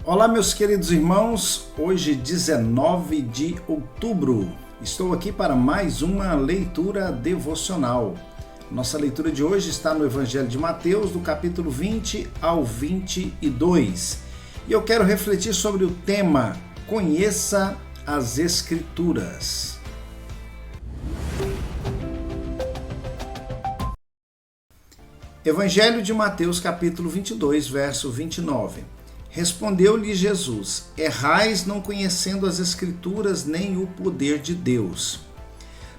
Olá, meus queridos irmãos, hoje 19 de outubro, estou aqui para mais uma leitura devocional. Nossa leitura de hoje está no Evangelho de Mateus, do capítulo 20 ao 22. E eu quero refletir sobre o tema Conheça as Escrituras. Evangelho de Mateus, capítulo 22, verso 29. Respondeu-lhe Jesus: errais não conhecendo as Escrituras nem o poder de Deus.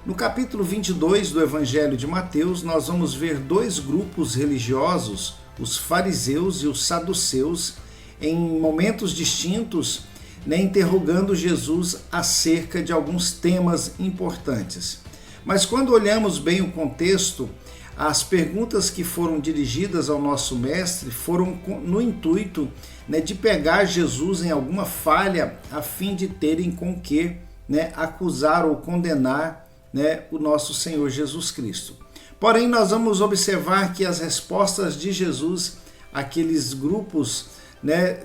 No capítulo 22 do Evangelho de Mateus, nós vamos ver dois grupos religiosos, os fariseus e os saduceus, em momentos distintos, interrogando Jesus acerca de alguns temas importantes. Mas quando olhamos bem o contexto, as perguntas que foram dirigidas ao nosso mestre foram no intuito de pegar Jesus em alguma falha, a fim de terem com que acusar ou condenar o nosso Senhor Jesus Cristo. Porém, nós vamos observar que as respostas de Jesus àqueles grupos,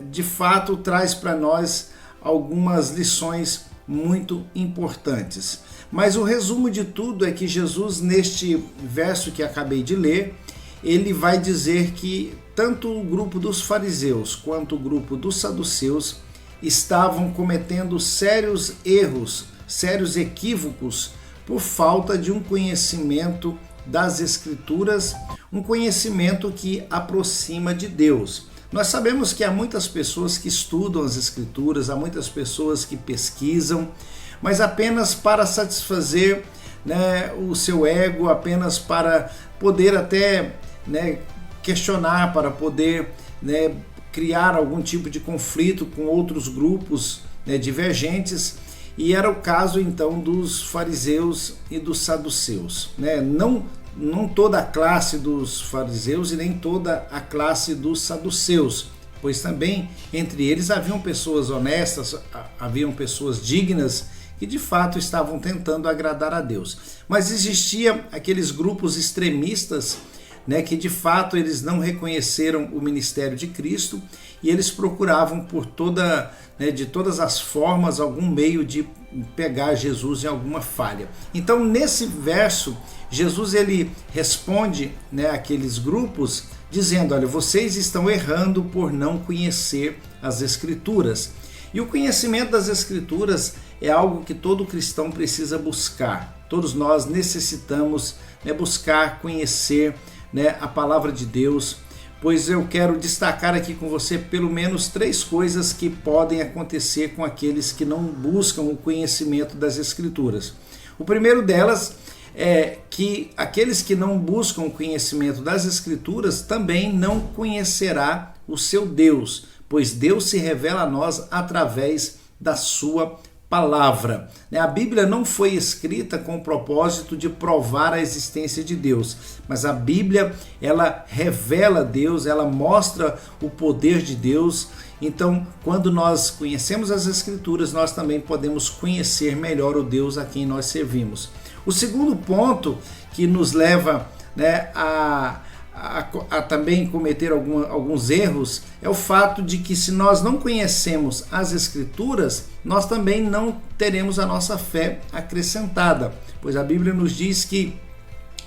de fato, traz para nós algumas lições muito importantes. Mas o resumo de tudo é que Jesus, neste verso que acabei de ler, ele vai dizer que tanto o grupo dos fariseus quanto o grupo dos saduceus estavam cometendo sérios erros, sérios equívocos por falta de um conhecimento das Escrituras, um conhecimento que aproxima de Deus. Nós sabemos que há muitas pessoas que estudam as Escrituras, há muitas pessoas que pesquisam, mas apenas para satisfazer o seu ego, apenas para poder até questionar, para poder criar algum tipo de conflito com outros grupos divergentes, e era o caso então dos fariseus e dos saduceus. Não toda a classe dos fariseus e nem toda a classe dos saduceus, pois também entre eles haviam pessoas honestas, haviam pessoas dignas, que de fato estavam tentando agradar a Deus. Mas existia aqueles grupos extremistas, que de fato eles não reconheceram o ministério de Cristo e eles procuravam de todas as formas algum meio de pegar Jesus em alguma falha. Então, nesse verso, Jesus ele responde àqueles grupos dizendo: olha, vocês estão errando por não conhecer as Escrituras. E o conhecimento das Escrituras é algo que todo cristão precisa buscar. Todos nós necessitamos buscar conhecer a palavra de Deus, pois eu quero destacar aqui com você pelo menos 3 coisas que podem acontecer com aqueles que não buscam o conhecimento das Escrituras. O primeiro delas é que aqueles que não buscam o conhecimento das Escrituras também não conhecerá o seu Deus, pois Deus se revela a nós através da sua palavra. A Bíblia não foi escrita com o propósito de provar a existência de Deus, mas a Bíblia ela revela Deus, ela mostra o poder de Deus. Então, quando nós conhecemos as Escrituras, nós também podemos conhecer melhor o Deus a quem nós servimos. O segundo ponto que nos leva a também cometer alguns erros é o fato de que, se nós não conhecemos as Escrituras, nós também não teremos a nossa fé acrescentada, pois a Bíblia nos diz que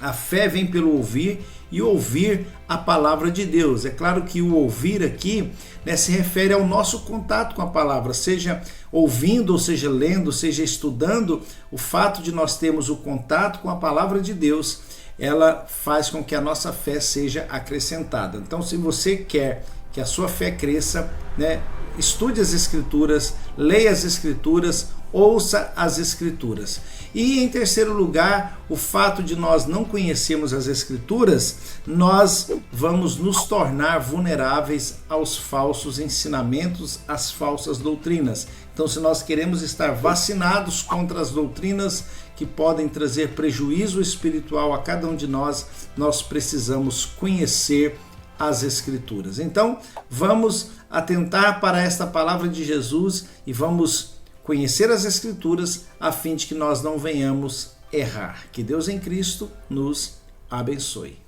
a fé vem pelo ouvir e ouvir a palavra de Deus. É claro que o ouvir aqui se refere ao nosso contato com a palavra, seja ouvindo, ou seja lendo, seja estudando. O fato de nós termos o contato com a palavra de Deus, ela faz com que a nossa fé seja acrescentada. Então, se você quer que a sua fé cresça, estude as Escrituras, leia as Escrituras, ouça as Escrituras. E em terceiro lugar, o fato de nós não conhecermos as Escrituras, nós vamos nos tornar vulneráveis aos falsos ensinamentos, às falsas doutrinas. Então, se nós queremos estar vacinados contra as doutrinas que podem trazer prejuízo espiritual a cada um de nós, nós precisamos conhecer as Escrituras. Então, vamos atentar para esta palavra de Jesus e vamos conhecer as Escrituras a fim de que nós não venhamos errar. Que Deus em Cristo nos abençoe.